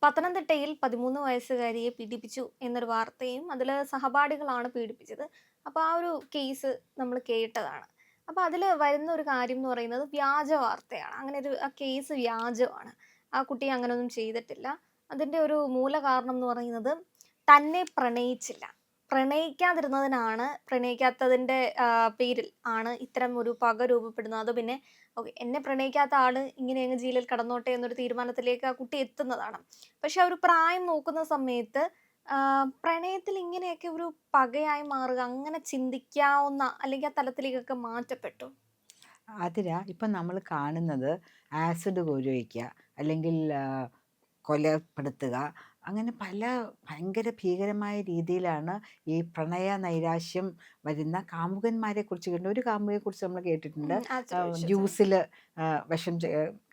പത്തനംതിട്ടയിൽ 13 വയസ്സുകാരിയെ പീഡിപ്പിച്ചു എന്നൊരു വാർത്തയും അതിൽ സഹപാഠികളാണ് പീഡിപ്പിച്ചത്. അപ്പോൾ ആ ഒരു കേസ് നമ്മൾ കേട്ടതാണ്. അപ്പോൾ അതിൽ വരുന്ന ഒരു കാര്യം എന്ന് പറയുന്നത് വ്യാജ വാർത്തയാണ്. അങ്ങനെ ഒരു ആ കേസ് വ്യാജമാണ്. ആ കുട്ടി അങ്ങനെയൊന്നും ചെയ്തിട്ടില്ല. അതിൻ്റെ ഒരു മൂല കാരണം എന്ന് പറയുന്നത് തന്നെ പ്രണയിച്ചില്ല. പ്രണയിക്കാത്തതിൻ്റെ പേരിൽ ആണ് ഇത്തരം ഒരു പക രൂപപ്പെടുന്നത്. അത് പിന്നെ ഓക്കെ, എന്നെ പ്രണയിക്കാത്ത ആള് ഇങ്ങനെ അങ്ങ് ജയിലിൽ കടന്നോട്ടെ എന്നൊരു തീരുമാനത്തിലേക്ക് ആ കുട്ടി എത്തുന്നതാണ്. പക്ഷെ ആ ഒരു പ്രായം നോക്കുന്ന സമയത്ത് പ്രണയത്തിൽ ഇങ്ങനെയൊക്കെ ഒരു പകയായി മാറുക, അങ്ങനെ ചിന്തിക്കാവുന്ന അല്ലെങ്കിൽ ആ തലത്തിലേക്കൊക്കെ മാറ്റപ്പെട്ടു. അതിലാ ഇപ്പം നമ്മൾ കാണുന്നത് ആസിഡ് ഉപയോഗിക്കുക, അല്ലെങ്കിൽ കൊലപ്പെടുത്തുക, അങ്ങനെ പല ഭയങ്കര ഭീകരമായ രീതിയിലാണ് ഈ പ്രണയ നൈരാശ്യം വരുന്ന കാമുകന്മാരെ കുറിച്ച് കണ്ട്. ഒരു കാമുകയെക്കുറിച്ച് നമ്മൾ കേട്ടിട്ടുണ്ട്. ആശ്രയിച്ചത്. ജ്യൂസിൽ വിഷം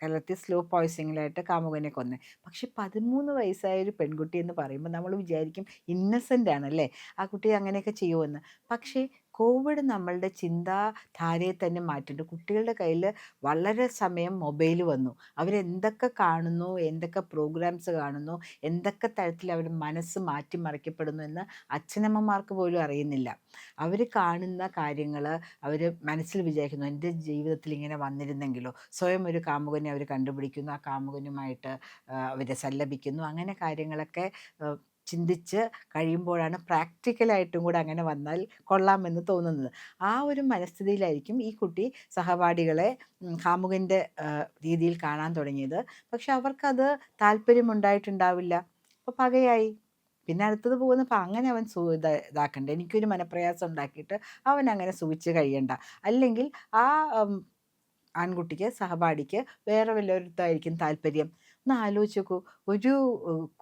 കലർത്തി സ്ലോ പോയ്സണിലായിട്ട് കാമുകനെ കൊന്നെ. പക്ഷെ 13 വയസ്സായ ഒരു പെൺകുട്ടി എന്ന് പറയുമ്പോൾ നമ്മൾ വിചാരിക്കും ഇന്നസെൻ്റ് ആണല്ലേ, ആ കുട്ടി അങ്ങനെയൊക്കെ ചെയ്യുമെന്ന്. പക്ഷേ കോവിഡ് നമ്മളുടെ ചിന്താധാരയെ തന്നെ മാറ്റിയിട്ട് കുട്ടികളുടെ കയ്യിൽ വളരെ സമയം മൊബൈൽ വന്നു. അവരെന്തൊക്കെ കാണുന്നു, എന്തൊക്കെ പ്രോഗ്രാംസ് കാണുന്നു, എന്തൊക്കെ തരത്തിൽ അവരുടെ മനസ്സ് മാറ്റിമറിക്കപ്പെടുന്നു എന്ന് അച്ഛനമ്മമാർക്ക് പോലും അറിയുന്നില്ല. അവർ കാണുന്ന കാര്യങ്ങൾ അവർ മനസ്സിൽ വിചാരിക്കുന്നു, എൻ്റെ ജീവിതത്തിൽ ഇങ്ങനെ വന്നിരുന്നെങ്കിലോ. സ്വയം ഒരു കാമുകനെ അവർ കണ്ടുപിടിക്കുന്നു, ആ കാമുകനുമായിട്ട് അവരെ സല്ലപിക്കുന്നു. അങ്ങനെ കാര്യങ്ങളൊക്കെ ചിന്തിച്ച് കഴിയുമ്പോഴാണ് പ്രാക്ടിക്കലായിട്ടും കൂടെ അങ്ങനെ വന്നാൽ കൊള്ളാമെന്ന് തോന്നുന്നത്. ആ ഒരു മനസ്ഥിതിയിലായിരിക്കും ഈ കുട്ടി സഹപാഠികളെ കാമുകൻ്റെ രീതിയിൽ കാണാൻ തുടങ്ങിയത്. പക്ഷെ അവർക്കത് താല്പര്യമുണ്ടായിട്ടുണ്ടാവില്ല. അപ്പോൾ പകയായി. പിന്നെ അടുത്തത് പോകുന്നപ്പോൾ അങ്ങനെ അവൻ ഇതാക്കണ്ട, എനിക്കൊരു മനപ്രയാസം ഉണ്ടാക്കിയിട്ട് അവൻ അങ്ങനെ സൂഹിച്ച് കഴിയണ്ട. അല്ലെങ്കിൽ ആ ആൺകുട്ടിക്ക് സഹപാഠിക്ക് വേറെ വല്ലവരുത്തായിരിക്കും താല്പര്യം. ഒന്ന് ആലോചിച്ച് നോക്കൂ. ഒരു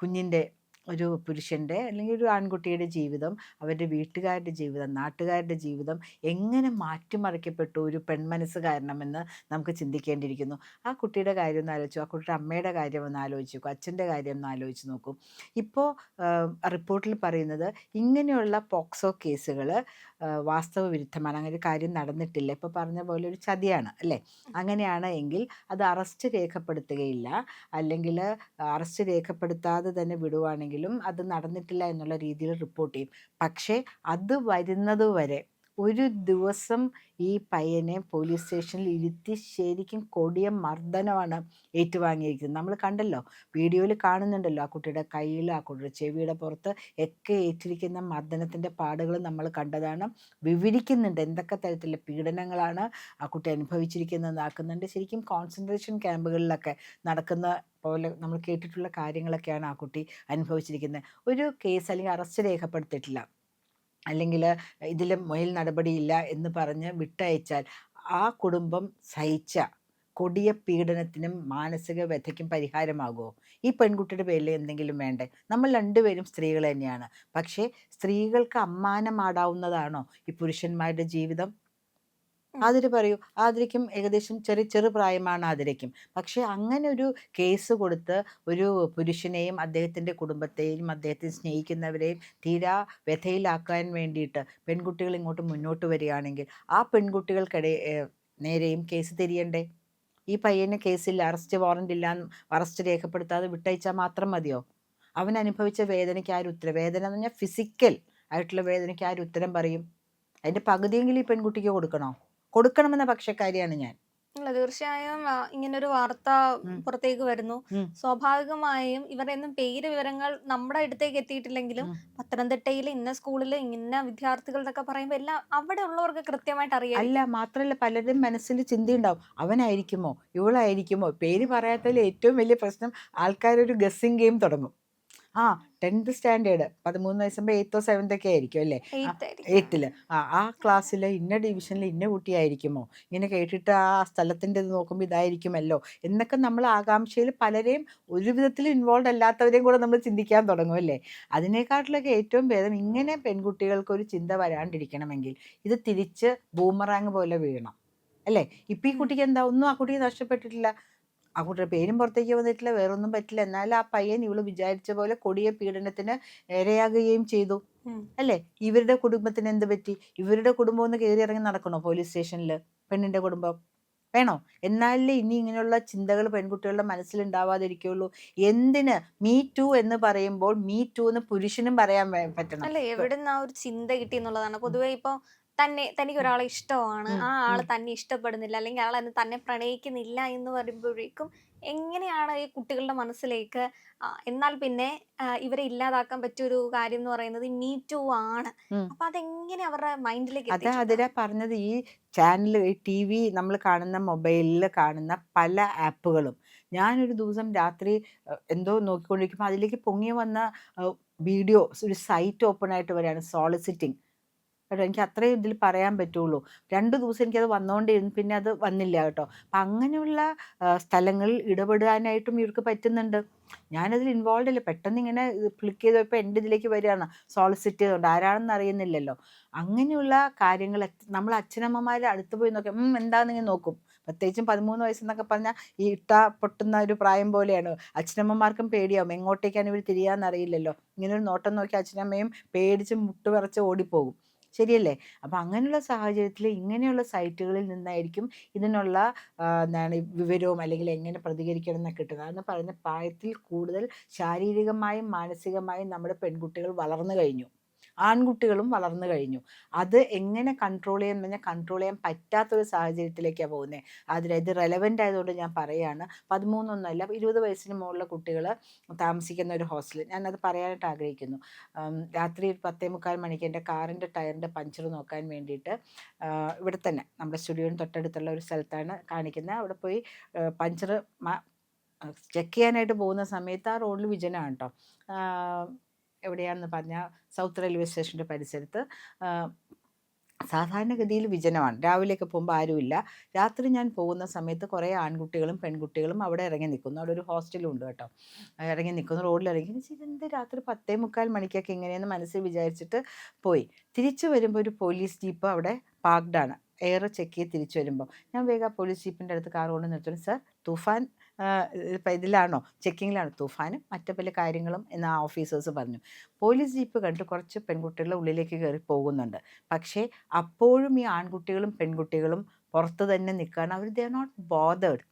കുഞ്ഞിൻ്റെ, ഒരു പുരുഷൻ്റെ അല്ലെങ്കിൽ ഒരു ആൺകുട്ടിയുടെ ജീവിതം, അവരുടെ വീട്ടുകാരുടെ ജീവിതം, നാട്ടുകാരുടെ ജീവിതം എങ്ങനെ മാറ്റിമറിക്കപ്പെട്ടു ഒരു പെൺമനസ്സ് കാരണമെന്ന് നമുക്ക് ചിന്തിക്കേണ്ടിയിരിക്കുന്നു. ആ കുട്ടിയുടെ കാര്യം ഒന്ന് ആലോചിച്ചു, ആ കുട്ടിയുടെ അമ്മയുടെ കാര്യം ഒന്ന് ആലോചിച്ച് നോക്കൂ, അച്ഛൻ്റെ കാര്യം ഒന്ന് ആലോചിച്ച് നോക്കൂ. ഇപ്പോൾ റിപ്പോർട്ടിൽ പറയുന്നത് ഇങ്ങനെയുള്ള പോക്സോ കേസുകൾ വാസ്തവ വിരുദ്ധമാണ്. അങ്ങനെ ഒരു കാര്യം നടന്നിട്ടില്ല. ഇപ്പോൾ പറഞ്ഞ പോലെ ഒരു ചതിയാണ് അല്ലേ. അങ്ങനെയാണ് എങ്കിൽ അത് അറസ്റ്റ് രേഖപ്പെടുത്തുകയില്ല, അല്ലെങ്കിൽ അറസ്റ്റ് രേഖപ്പെടുത്താതെ തന്നെ വിടുവാണെങ്കിലും അത് നടന്നിട്ടില്ല എന്നുള്ള രീതിയിൽ റിപ്പോർട്ട് ചെയ്യും. പക്ഷേ അത് വരുന്നത് വരെ ഒരു ദിവസം ഈ പയ്യനെ പോലീസ് സ്റ്റേഷനിൽ ഇരുത്തി ശരിക്കും കൊടിയ മർദ്ദനമാണ് ഏറ്റുവാങ്ങിയിരിക്കുന്നത്. നമ്മൾ കണ്ടല്ലോ, വീഡിയോയിൽ കാണുന്നുണ്ടല്ലോ, ആ കുട്ടിയുടെ കയ്യിൽ, ആ കുട്ടിയുടെ ചെവിയുടെ പുറത്ത് ഒക്കെ ഏറ്റിരിക്കുന്ന മർദ്ദനത്തിൻ്റെ പാടുകൾ നമ്മൾ കണ്ടതാണ്. വിവരിക്കുന്നുണ്ട് എന്തൊക്കെ തരത്തിലുള്ള പീഡനങ്ങളാണ് ആ കുട്ടി അനുഭവിച്ചിരിക്കുന്നതെന്നാക്കുന്നുണ്ട്. ശരിക്കും കോൺസെൻട്രേഷൻ ക്യാമ്പുകളിലൊക്കെ നടക്കുന്ന പോലെ നമ്മൾ കേട്ടിട്ടുള്ള കാര്യങ്ങളൊക്കെയാണ് ആ കുട്ടി അനുഭവിച്ചിരിക്കുന്നത്. ഒരു കേസ് അല്ലെങ്കിൽ അറസ്റ്റ് രേഖപ്പെടുത്തിയിട്ടില്ല, അല്ലെങ്കിൽ ഇതിൽ മേൽ നടപടിയില്ല എന്ന് പറഞ്ഞ് വിട്ടയച്ചാൽ ആ കുടുംബം സഹിച്ച കൊടിയ പീഡനത്തിനും മാനസിക വ്യഥയ്ക്കും പരിഹാരമാകുമോ? ഈ പെൺകുട്ടിയുടെ പേരിൽ എന്തെങ്കിലും വേണ്ടേ? നമ്മൾ രണ്ടുപേരും സ്ത്രീകൾ തന്നെയാണ്. പക്ഷേ സ്ത്രീകൾക്ക് അമ്മാനമാടാവുന്നതാണോ ഈ പുരുഷന്മാരുടെ ജീവിതം? ആതിര പറയൂ. ആതിരയ്ക്കും ഏകദേശം ചെറുപ്രായമാണ് ആതിരയ്ക്കും. പക്ഷേ അങ്ങനെ ഒരു കേസ് കൊടുത്ത് ഒരു പുരുഷനെയും അദ്ദേഹത്തിൻ്റെ കുടുംബത്തെയും അദ്ദേഹത്തെ സ്നേഹിക്കുന്നവരെയും തീരാ വ്യഥയിലാക്കാൻ വേണ്ടിയിട്ട് പെൺകുട്ടികൾ ഇങ്ങോട്ട് മുന്നോട്ട് വരികയാണെങ്കിൽ ആ നേരെയും കേസ് തിരിയണ്ടേ? ഈ പയ്യന് കേസില്ല, അറസ്റ്റ് വാറണ്ട് ഇല്ല, അറസ്റ്റ് രേഖപ്പെടുത്താതെ വിട്ടയച്ചാൽ മാത്രം മതിയോ? അവൻ അനുഭവിച്ച വേദനയ്ക്ക് വേദന എന്ന് പറഞ്ഞാൽ ഫിസിക്കൽ ആയിട്ടുള്ള വേദനയ്ക്ക് ഉത്തരം പറയും? അതിൻ്റെ പകുതിയെങ്കിലും ഈ പെൺകുട്ടിക്ക് കൊടുക്കണോ? കൊടുക്കണമെന്ന പക്ഷക്കാരിയാണ് ഞാൻ. അല്ല, തീർച്ചയായും ഇങ്ങനൊരു വാർത്ത ഉം. പുറത്തേക്ക് വരുന്നു. ഉം. സ്വാഭാവികമായും ഇവരുടെയൊന്നും പേര് വിവരങ്ങൾ നമ്മുടെ അടുത്തേക്ക് എത്തിയിട്ടില്ലെങ്കിലും ഉം. പത്തനംതിട്ടയിൽ ഇന്ന സ്കൂളിൽ ഇന്ന വിദ്യാർത്ഥികൾ എന്നൊക്കെ പറയുമ്പോൾ എല്ലാം അവിടെ ഉള്ളവർക്ക് കൃത്യമായിട്ട് അല്ല, അറിയായിരിക്കും. മാത്രമല്ല പലരുടെയും മനസ്സിൽ ചിന്തയുണ്ടാവും, അവനായിരിക്കുമോ ഇവളായിരിക്കുമോ. പേര് പറയാത്തതിൽ ഏറ്റവും വലിയ പ്രശ്നം, ആൾക്കാരൊരു ഗസ്സിങ് ഗെയിം തുടങ്ങും. ആ 10th സ്റ്റാൻഡേർഡ് 13 വയസ്സുമ്പോൾ 8th 7th ഒക്കെ ആയിരിക്കും അല്ലേ. ആ എയ്ത്ത് ആയിരിക്കും. 8th ആ ക്ലാസ്സിൽ ഇന്ന ഡിവിഷനിൽ ഇന്ന കുട്ടിയായിരിക്കുമോ, ഇങ്ങനെ കേട്ടിട്ട് ആ സ്ഥലത്തിൻ്റെ ഇത് നോക്കുമ്പോൾ ഇതായിരിക്കുമല്ലോ എന്നൊക്കെ നമ്മൾ ആകാംക്ഷയിൽ പലരെയും ഒരു വിധത്തിൽ ഇൻവോൾവ് അല്ലാത്തവരെയും കൂടെ നമ്മൾ ചിന്തിക്കാൻ തുടങ്ങും അല്ലേ. അതിനേക്കാട്ടിലൊക്കെ ഏറ്റവും ഭേദം ഇങ്ങനെ പെൺകുട്ടികൾക്ക് ഒരു ചിന്ത വരാണ്ടിരിക്കണമെങ്കിൽ ഇത് തിരിച്ച് ബൂമറാങ് പോലെ വീഴണം അല്ലേ. ഇപ്പം ഈ കുട്ടിക്ക് എന്താ, ഒന്നും ആ കുട്ടിക്ക് നഷ്ടപ്പെട്ടിട്ടില്ല. ആ കുട്ടിയുടെ പേരും പുറത്തേക്ക് വന്നിട്ടില്ല, വേറൊന്നും പറ്റില്ല. എന്നാൽ ആ പയ്യൻ ഇവള് വിചാരിച്ച പോലെ കൊടിയ പീഡനത്തിന് ഇരയാകുകയും ചെയ്തു ഉം. അല്ലേ. ഇവരുടെ കുടുംബത്തിന് എന്ത് പറ്റി? ഇവരുടെ കുടുംബം ഒന്ന് കയറി ഇറങ്ങി നടക്കണോ പോലീസ് സ്റ്റേഷനിൽ, പെണ്ണിൻ്റെ കുടുംബം? വേണോ? എന്നാലല്ലേ ഇനി ഇങ്ങനെയുള്ള ചിന്തകൾ പെൺകുട്ടികളുടെ മനസ്സിലുണ്ടാവാതിരിക്കുകയുള്ളൂ. എന്തിന് മീ ടു എന്ന് പറയുമ്പോൾ മീ ടു എന്ന് പുരുഷനും പറയാൻ പറ്റണം. അല്ല എവിടുന്ന് ആ ഒരു ചിന്ത കിട്ടി എന്നുള്ളതാണ്. പൊതുവെ ഇപ്പൊ തനിക്കൊരാളെ ഇഷ്ടമാണ്. ഉം, ആ ഉം. ആള് തന്നെ ഇഷ്ടപ്പെടുന്നില്ല, അല്ലെങ്കിൽ ആൾ തന്നെ പ്രണയിക്കുന്നില്ല എന്ന് വരുമ്പോഴേക്കും എങ്ങനെയാണ് ഈ കുട്ടികളുടെ മനസ്സിലേക്ക് എന്നാൽ പിന്നെ ഇവരെ ഇല്ലാതാക്കാൻ പറ്റിയൊരു കാര്യം എന്ന് പറയുന്നത് ഈ മീ ടു ആണ്. ഉം. അപ്പൊ അതെങ്ങനെ അവരുടെ മൈൻഡിലേക്ക് എത്തിച്ചു? അതിലാ പറഞ്ഞത് ഈ ചാനൽ ഈ ടി.വി നമ്മൾ കാണുന്ന മൊബൈലിൽ കാണുന്ന പല ആപ്പുകളും ഞാനൊരു ദിവസം രാത്രി എന്തോ നോക്കിക്കൊണ്ടിരിക്കുമ്പോൾ അതിലേക്ക് പൊങ്ങി വന്ന വീഡിയോ ഒരു സൈറ്റ് ഓപ്പൺ ആയിട്ട് വരികയാണ് സോളിസിറ്റിംഗ്. കേട്ടോ എനിക്ക് അത്രയും ഇതിൽ പറയാൻ പറ്റുള്ളൂ. 2 ദിവസം എനിക്കത് വന്നുകൊണ്ടേയിരുന്നു. പിന്നെ അത് വന്നില്ല കേട്ടോ. അപ്പം അങ്ങനെയുള്ള സ്ഥലങ്ങളിൽ ഇടപെടാനായിട്ടും ഇവർക്ക് പറ്റുന്നുണ്ട്. ഞാനതിൽ ഇൻവോൾവ് അല്ല. പെട്ടെന്ന് ഇങ്ങനെ ക്ലിക്ക് ചെയ്തപ്പോൾ എൻ്റെ ഇതിലേക്ക് വരികയാണ്. സോളിസിറ്റ് ചെയ്തുകൊണ്ട് ആരാണെന്ന് അറിയുന്നില്ലല്ലോ. അങ്ങനെയുള്ള കാര്യങ്ങൾ നമ്മൾ അച്ഛനമ്മമാരുടെ അടുത്ത് പോയി നോക്കാം. എന്താണെന്നിങ്ങനെ നോക്കും. പ്രത്യേകിച്ചും 13 വയസ്സെന്നൊക്കെ പറഞ്ഞാൽ ഈ പൊട്ടുന്ന ഒരു പ്രായം പോലെയാണ്. അച്ഛനമ്മമാർക്കും പേടിയാവും. എങ്ങോട്ടേക്കാണ് ഇവർ തിരിയാന്നറിയില്ലല്ലോ. ഇങ്ങനൊരു നോട്ടം നോക്കി അച്ഛനമ്മയും പേടിച്ച് മുട്ടുവിറച്ച് ഓടിപ്പോകും. ശരിയല്ലേ? അപ്പം അങ്ങനെയുള്ള സാഹചര്യത്തിൽ ഇങ്ങനെയുള്ള സൈറ്റുകളിൽ നിന്നായിരിക്കും ഇതിനുള്ള എന്താണ് വിവരവും അല്ലെങ്കിൽ എങ്ങനെ പ്രതികരിക്കണം എന്നൊക്കെ കിട്ടുന്നത്. അതെന്ന് പറയുന്ന പ്രായത്തിൽ കൂടുതൽ ശാരീരികമായും മാനസികമായും നമ്മുടെ പെൺകുട്ടികൾ വളർന്നു കഴിഞ്ഞു. ആൺകുട്ടികളും വളർന്നു കഴിഞ്ഞു. അത് എങ്ങനെ കൺട്രോൾ ചെയ്യാൻ പറഞ്ഞാൽ കൺട്രോൾ ചെയ്യാൻ പറ്റാത്തൊരു സാഹചര്യത്തിലേക്കാണ് പോകുന്നത്. ഇത് റെലവൻ്റ് ആയതുകൊണ്ട് ഞാൻ പറയുകയാണ്. 13 ഒന്നുമല്ല 20 വയസ്സിന് മുകളിലുള്ള കുട്ടികൾ താമസിക്കുന്ന ഒരു ഹോസ്റ്റൽ. ഞാനത് പറയാനായിട്ട് ആഗ്രഹിക്കുന്നു. രാത്രി 10:45 മണിക്ക് എൻ്റെ കാറിൻ്റെ ടയറിൻ്റെ പഞ്ചർ നോക്കാൻ വേണ്ടിയിട്ട് ഇവിടെ തന്നെ നമ്മുടെ സ്റ്റുഡിയോന് തൊട്ടടുത്തുള്ള ഒരു സ്ഥലത്താണ് കാണിക്കുന്നത്. അവിടെ പോയി പഞ്ചർ ചെക്ക് ചെയ്യാനായിട്ട് പോകുന്ന സമയത്ത് ആ റോഡിൽ വിജനമാണ് കേട്ടോ. എവിടെയാണെന്ന് പറഞ്ഞാൽ സൗത്ത് റെയിൽവേ സ്റ്റേഷൻ്റെ പരിസരത്ത് സാധാരണഗതിയിൽ വിജനമാണ്. രാവിലെയൊക്കെ പോകുമ്പോൾ ആരുമില്ല. രാത്രി ഞാൻ പോകുന്ന സമയത്ത് കുറേ ആൺകുട്ടികളും പെൺകുട്ടികളും അവിടെ ഇറങ്ങി നിൽക്കുന്നു. അവിടെ ഒരു ഹോസ്റ്റലും ഉണ്ട് കേട്ടോ. ഇറങ്ങി നിൽക്കുന്നു, റോഡിൽ ഇറങ്ങി. ഇതെന്ത് രാത്രി 10:45 മണിക്കൊക്കെ ഇങ്ങനെയെന്ന് മനസ്സിൽ വിചാരിച്ചിട്ട് പോയി. തിരിച്ചു വരുമ്പോൾ ഒരു പോലീസ് ജീപ്പ് അവിടെ പാർക്ക്ഡാണ്. എയർ ചെക്ക് ചെയ്ത് തിരിച്ചു വരുമ്പോൾ ഞാൻ വേഗം പോലീസ് ജീപ്പിൻ്റെ അടുത്ത് കാർ കൊണ്ട് നിർത്തുന്നു. സർ, തൂഫാൻ ഇപ്പം ഇതിലാണോ, ചെക്കിങ്ങിലാണോ? തൂഫാനും മറ്റു പല കാര്യങ്ങളും എന്ന് ആ ഓഫീസേഴ്സ് പറഞ്ഞു. പോലീസ് ജീപ്പ് കണ്ടിട്ട് കുറച്ച് പെൺകുട്ടികളുടെ ഉള്ളിലേക്ക് കയറി പോകുന്നുണ്ട്. പക്ഷേ അപ്പോഴും ഈ ആൺകുട്ടികളും പെൺകുട്ടികളും പുറത്ത് തന്നെ നിൽക്കുകയാണ്. They are not bothered.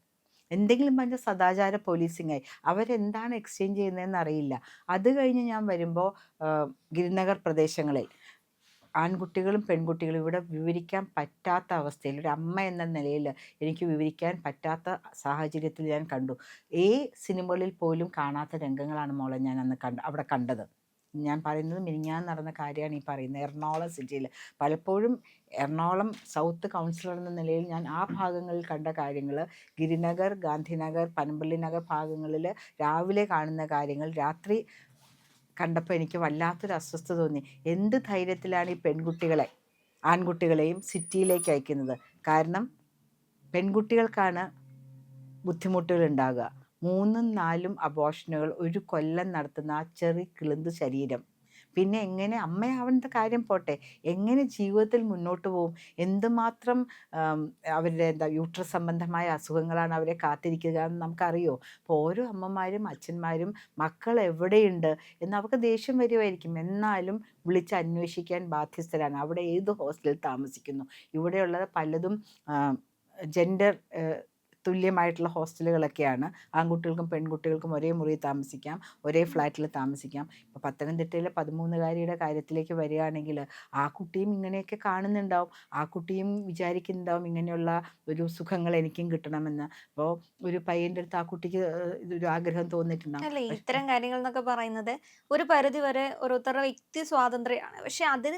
എന്തെങ്കിലും പറഞ്ഞാൽ സദാചാര പോലീസിങ്ങായി. അവരെന്താണ് എക്സ്ചേഞ്ച് ചെയ്യുന്നതെന്ന് അറിയില്ല. അത് കഴിഞ്ഞ് ഞാൻ വരുമ്പോൾ ഗിരിനഗർ പ്രദേശങ്ങളിൽ ആൺകുട്ടികളും പെൺകുട്ടികളും ഇവിടെ വിവരിക്കാൻ പറ്റാത്ത അവസ്ഥയിൽ ഒരു അമ്മ എന്ന നിലയിൽ എനിക്ക് വിവരിക്കാൻ പറ്റാത്ത സാഹചര്യത്തിൽ ഞാൻ കണ്ടു. സിനിമകളിൽ പോലും കാണാത്ത രംഗങ്ങളാണ് മോളെ ഞാൻ അന്ന് അവിടെ കണ്ടത്. ഞാൻ പറയുന്നത് മിനിഞ്ഞാന്ന് നടന്ന കാര്യമാണ് ഈ പറയുന്നത്. എറണാകുളം സിറ്റിയിൽ പലപ്പോഴും എറണാകുളം സൗത്ത് കൗൺസിലർ എന്ന നിലയിൽ ഞാൻ ആ ഭാഗങ്ങളിൽ കണ്ട കാര്യങ്ങൾ, ഗിരിനഗർ, ഗാന്ധിനഗർ, പനമ്പള്ളി നഗർ ഭാഗങ്ങളിൽ രാവിലെ കാണുന്ന കാര്യങ്ങൾ രാത്രി കണ്ടപ്പോൾ എനിക്ക് വല്ലാത്തൊരു അസ്വസ്ഥത തോന്നി. എന്ത് ധൈര്യത്തിലാണ് ഈ പെൺകുട്ടികളെ, ആൺകുട്ടികളെയും സിറ്റിയിലേക്ക് അയക്കുന്നത്? കാരണം പെൺകുട്ടികൾക്കാണ് ബുദ്ധിമുട്ടുകൾ ഉണ്ടാകുക. 3ഉം 4ഉം അബോർഷനുകൾ ഒരു കൊല്ലം നടത്തുന്ന ആ ചെറിയ കിളുന്ത് ശരീരം പിന്നെ എങ്ങനെ അമ്മയാവേണ്ട കാര്യം പോട്ടെ, എങ്ങനെ ജീവിതത്തിൽ മുന്നോട്ട് പോകും? എന്തുമാത്രം അവരുടെ യൂട്രസ് സംബന്ധമായ അസുഖങ്ങളാണ് അവരെ കാത്തിരിക്കുക എന്ന് നമുക്കറിയോ? അപ്പോൾ ഓരോ അമ്മമാരും അച്ഛന്മാരും മക്കൾ എവിടെയുണ്ട് എന്ന് അവർക്ക് ദേഷ്യം വരുമായിരിക്കും. എന്നാലും വിളിച്ച് അന്വേഷിക്കാൻ ബാധ്യസ്ഥരാണ്. അവിടെ ഏത് ഹോസ്റ്റലിൽ താമസിക്കുന്നു? ഇവിടെയുള്ളത് പലതും ജെൻഡർ തുല്യമായിട്ടുള്ള ഹോസ്റ്റലുകളൊക്കെയാണ്. ആൺകുട്ടികൾക്കും പെൺകുട്ടികൾക്കും ഒരേ മുറിയിൽ താമസിക്കാം, ഒരേ ഫ്ലാറ്റിൽ താമസിക്കാം. ഇപ്പോൾ പത്തനംതിട്ടയിലെ 13കാരിയുടെ കാര്യത്തിലേക്ക് വരികയാണെങ്കിൽ ആ കുട്ടിയും ഇങ്ങനെയൊക്കെ കാണുന്നുണ്ടാവും. ആ കുട്ടിയും വിചാരിക്കുന്നുണ്ടാവും ഇങ്ങനെയുള്ള ഒരു സുഖങ്ങൾ എനിക്കും കിട്ടണമെന്ന്. അപ്പോൾ ഒരു പയ്യൻ്റെ അടുത്ത് ആ കുട്ടിക്ക് ഇതൊരു ആഗ്രഹം തോന്നിയിട്ടുണ്ടാവും. അല്ലേ ഇത്തരം കാര്യങ്ങൾ എന്നൊക്കെ പറയുന്നത് ഒരു പരിധി വരെ ഓരോരുത്തരുടെ വ്യക്തി സ്വാതന്ത്ര്യമാണ്. പക്ഷെ അത്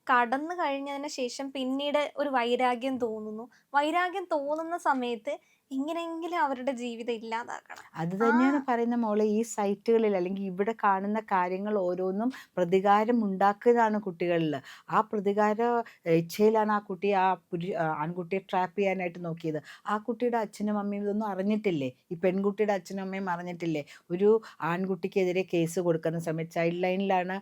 കടന്നു കഴിഞ്ഞതിന് ശേഷം പിന്നീട് ഒരു വൈരാഗ്യം തോന്നുന്നു. വൈരാഗ്യം തോന്നുന്ന സമയത്ത് എങ്ങനെയെങ്കിലും അവരുടെ ജീവിതം ഇല്ലാതാക്കണം. അത് ആ തന്നെയാണ് പറയുന്ന മോളെ. ഈ സൈറ്റുകളിൽ അല്ലെങ്കിൽ ഇവിടെ കാണുന്ന കാര്യങ്ങൾ ഓരോന്നും പ്രതികാരം ഉണ്ടാക്കുന്നതാണ് കുട്ടികളിൽ. ആ പ്രതികാര ഇച്ഛയിലാണ് ആ കുട്ടി ആൺകുട്ടിയെ ട്രാപ്പ് ചെയ്യാനായിട്ട് നോക്കിയത്. ആ കുട്ടിയുടെ അച്ഛനും അമ്മയും ഇതൊന്നും അറിഞ്ഞിട്ടില്ലേ? ഈ പെൺകുട്ടിയുടെ അച്ഛനും അമ്മയും അറിഞ്ഞിട്ടില്ലേ? ഒരു ആൺകുട്ടിക്കെതിരെ കേസ് കൊടുക്കുന്ന സമയത്ത് ചൈൽഡ് ലൈനിലാണ്,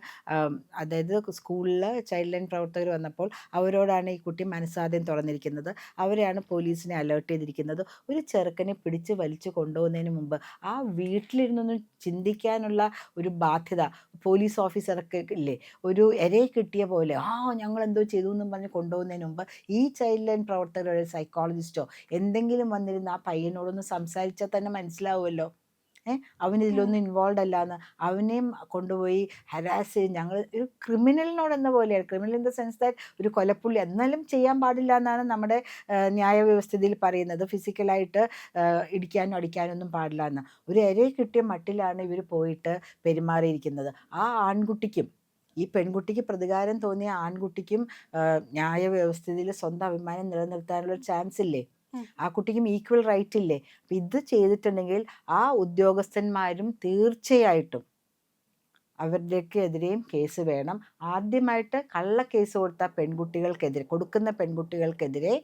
അതായത് സ്കൂളിൽ ചൈൽഡ് ലൈൻ പ്രവർത്തകർ വന്നപ്പോൾ അവരോടാണ് ഈ കുട്ടി മനസ്സാദ്യം തുറന്നിരിക്കുന്നത്. അവരെയാണ് പോലീസിനെ അലേർട്ട് ചെയ്തിരിക്കുന്നത്. ഒരു ഒരു ചെറുക്കനെ പിടിച്ച് വലിച്ചു കൊണ്ടുപോകുന്നതിന് മുമ്പ് ആ വീട്ടിലിരുന്നൊന്ന് ചിന്തിക്കാനുള്ള ഒരു ബാധ്യത പോലീസ് ഓഫീസർക്ക് ഇല്ലേ? ഒരു ഇരയെ കിട്ടിയ പോലെ ഞങ്ങൾ എന്തോ ചെയ്തു എന്നും പറഞ്ഞ് കൊണ്ടുപോകുന്നതിന് മുമ്പ് ഈ ചൈൽഡ് ലൈൻ പ്രവർത്തകരോ സൈക്കോളജിസ്റ്റോ എന്തെങ്കിലും വന്നിരുന്ന് ആ പയ്യനോടൊന്ന് സംസാരിച്ചാൽ തന്നെ മനസ്സിലാവുമല്ലോ. അവനിതിലൊന്നും ഇൻവോൾവ് അല്ലാന്ന്. അവനെയും കൊണ്ടുപോയി ഹരാസ് ചെയ്ത് ഞങ്ങൾ ഒരു ക്രിമിനലിനോടെന്ന പോലെയാണ്. Criminal in the sense that ഒരു കൊലപ്പുള്ളി എന്നാലും ചെയ്യാൻ പാടില്ല എന്നാണ് നമ്മുടെ ന്യായവ്യവസ്ഥയിൽ പറയുന്നത്. ഫിസിക്കലായിട്ട് ഇടിക്കാനോ അടിക്കാനോ ഒന്നും പാടില്ല എന്ന്. ഒരു ഇരയെ കിട്ടിയ മട്ടിലാണ് ഇവർ പോയിട്ട് പെരുമാറിയിരിക്കുന്നത്. ആ ആൺകുട്ടിക്കും ഈ പെൺകുട്ടിക്ക് പ്രതികാരം തോന്നിയ ആൺകുട്ടിക്കും ന്യായവ്യവസ്ഥയിൽ സ്വന്തം അഭിമാനം നിലനിർത്താനുള്ള ചാൻസ് ഇല്ലേ? ആ കുട്ടിക്കും ഈക്വൽ റൈറ്റ് ഇല്ലേ? അപ്പം ഇത് ചെയ്തിട്ടുണ്ടെങ്കിൽ ആ ഉദ്യോഗസ്ഥന്മാരും തീർച്ചയായിട്ടും അവരുടെയൊക്കെതിരെയും കേസ് വേണം. ആദ്യമായിട്ട് കള്ളക്കേസ് കൊടുക്കുന്ന പെൺകുട്ടികൾക്കെതിരെ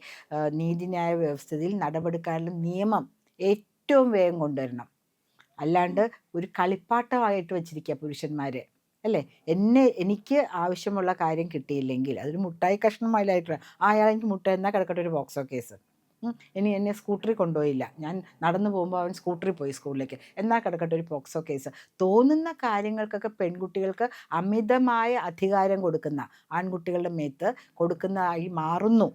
നീതിന്യായ വ്യവസ്ഥയിൽ നടപടിക്കാനുള്ള നിയമം ഏറ്റവും വേഗം കൊണ്ടുവരണം. അല്ലാണ്ട് ഒരു കളിപ്പാട്ടമായിട്ട് വെച്ചിരിക്കുക പുരുഷന്മാരെ, അല്ലേ? എനിക്ക് ആവശ്യമുള്ള കാര്യം കിട്ടിയില്ലെങ്കിൽ അതൊരു മുട്ടായി കഷ്ണമായിട്ട് അയാൾ എനിക്ക് മുട്ടായി എന്നാൽ കിടക്കട്ടെ ഒരു പോക്സോ കേസ്. എന്നെ സ്കൂട്ടറിൽ കൊണ്ടുപോയില്ല, ഞാൻ നടന്നു പോകുമ്പോൾ അവൻ സ്കൂട്ടറിൽ പോയി സ്കൂളിലേക്ക്, എന്നാൽ കിടക്കട്ടെ ഒരു പോക്സോ കേസ്. തോന്നുന്ന കാര്യങ്ങൾക്കൊക്കെ പെൺകുട്ടികൾക്ക് അമിതമായ അധികാരം കൊടുക്കുന്ന ആൺകുട്ടികളുടെ മേത്ത് കൊടുക്കുന്നതായി മാറുന്നു.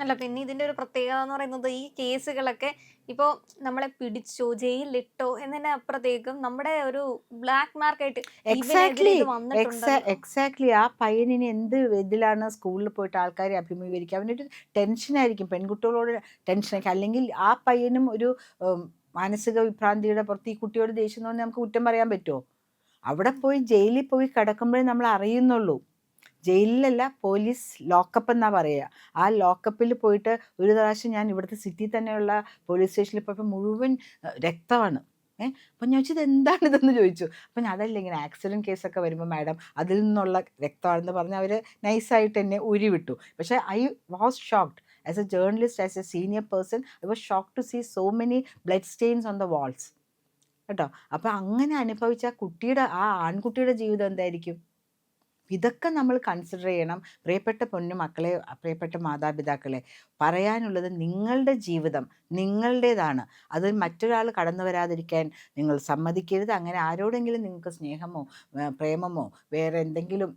അല്ല, പിന്നെ ഇതിന്റെ ഒരു പ്രത്യേകത എന്ന് പറയുന്നത് ഈ കേസുകളൊക്കെ ഇപ്പോ നമ്മളെ പിടിച്ചോ ജയിലിലിട്ടോ എന്നതിന് അപ്പുറത്തേക്കും നമ്മുടെ ഒരു ബ്ലാക്ക് മാർക്കായിട്ട് ഇവനെതിരെ ഇത് വന്നിട്ടുണ്ടല്ലോ. എക്സാക്ട്ലി. ആ പയ്യനിന് എന്ത് ഇതിലാണ് സ്കൂളിൽ പോയിട്ട് ആൾക്കാരെ അഭിമുഖീകരിക്കുക, അവനൊരു ടെൻഷനായിരിക്കും, പെൺകുട്ടികളോട് ടെൻഷനായിരിക്കും. അല്ലെങ്കിൽ ആ പയ്യനും ഒരു മാനസിക വിഭ്രാന്തിയുടെ പുറത്ത് ഈ കുട്ടിയോട് ദേഷ്യം തോന്നി നമുക്ക് കുറ്റം പറയാൻ പറ്റുമോ? അവിടെ പോയി ജയിലിൽ പോയി കിടക്കുമ്പോഴേ നമ്മൾ അറിയുന്നുള്ളൂ. ജയിലിലല്ല, പോലീസ് ലോക്കപ്പ് എന്നാണ് പറയുക. ആ ലോക്കപ്പിൽ പോയിട്ട് ഒരു പ്രാവശ്യം ഞാൻ ഇവിടുത്തെ സിറ്റി തന്നെയുള്ള പോലീസ് സ്റ്റേഷനിൽ പോയപ്പോൾ മുഴുവൻ രക്തമാണ്. അപ്പം ഞാൻ ചോദിച്ചത് എന്താണിതെന്ന് ചോദിച്ചു. അപ്പം ഞാൻ അതല്ല, ഇങ്ങനെ ആക്സിഡൻറ്റ് കേസൊക്കെ വരുമ്പോൾ മാഡം അതിൽ നിന്നുള്ള രക്തമാണെന്ന് പറഞ്ഞ് അവർ നൈസായിട്ട് എന്നെ ഉരുവിട്ടു. പക്ഷേ I was shocked as a journalist, as a senior person. I was shocked to see so many blood stains on the walls കേട്ടോ. അപ്പം അങ്ങനെ അനുഭവിച്ച ആ ആൺകുട്ടിയുടെ ജീവിതം എന്തായിരിക്കും? ഇതൊക്കെ നമ്മൾ കൺസിഡർ ചെയ്യണം. പ്രിയപ്പെട്ട പൊന്നുമക്കളെ, പ്രിയപ്പെട്ട മാതാപിതാക്കളെ, പറയാനുള്ളത് നിങ്ങളുടെ ജീവിതം നിങ്ങളുടേതാണ്. അത് മറ്റൊരാൾ കടന്നു വരാതിരിക്കാൻ നിങ്ങൾ സമ്മതിക്കരുത്. അങ്ങനെ ആരോടെങ്കിലും നിങ്ങൾക്ക് സ്നേഹമോ പ്രേമമോ വേറെ എന്തെങ്കിലും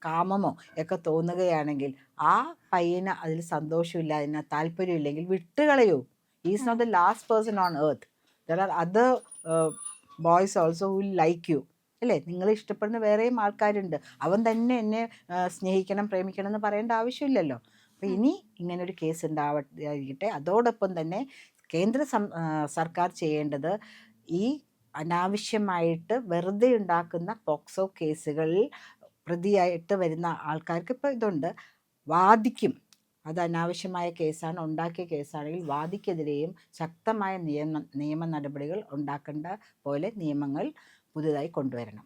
കാമമോ ഒക്കെ തോന്നുകയാണെങ്കിൽ ആ പയ്യന് അതിൽ സന്തോഷമില്ല, അതിന് താല്പര്യമില്ലെങ്കിൽ വിട്ടുകളയൂ. He is not the last person on earth. There are other boys also who will like you, അല്ലേ? നിങ്ങളെ ഇഷ്ടപ്പെടുന്ന വേറെയും ആൾക്കാരുണ്ട്. അവൻ തന്നെ എന്നെ സ്നേഹിക്കണം പ്രേമിക്കണം എന്ന് പറയേണ്ട ആവശ്യമില്ലല്ലോ. അപ്പം ഇനി ഇങ്ങനൊരു കേസ് ഉണ്ടാവാതിരിക്കട്ടെ. അതോടൊപ്പം തന്നെ കേന്ദ്ര സർക്കാർ ചെയ്യേണ്ടത് ഈ അനാവശ്യമായിട്ട് വെറുതെ ഉണ്ടാക്കുന്ന പോക്സോ കേസുകളിൽ പ്രതിയായിട്ട് വരുന്ന ആൾക്കാർക്ക് ഇപ്പോൾ ഇതുണ്ട്, വാദിക്കും. അത് അനാവശ്യമായ കേസാണ്, ഉണ്ടാക്കിയ കേസാണെങ്കിൽ വാദിക്കെതിരെയും ശക്തമായ നിയമ നടപടികൾ ഉണ്ടാക്കേണ്ട പോലെ നിയമങ്ങൾ പുതുതായി കൊണ്ടുവരണം.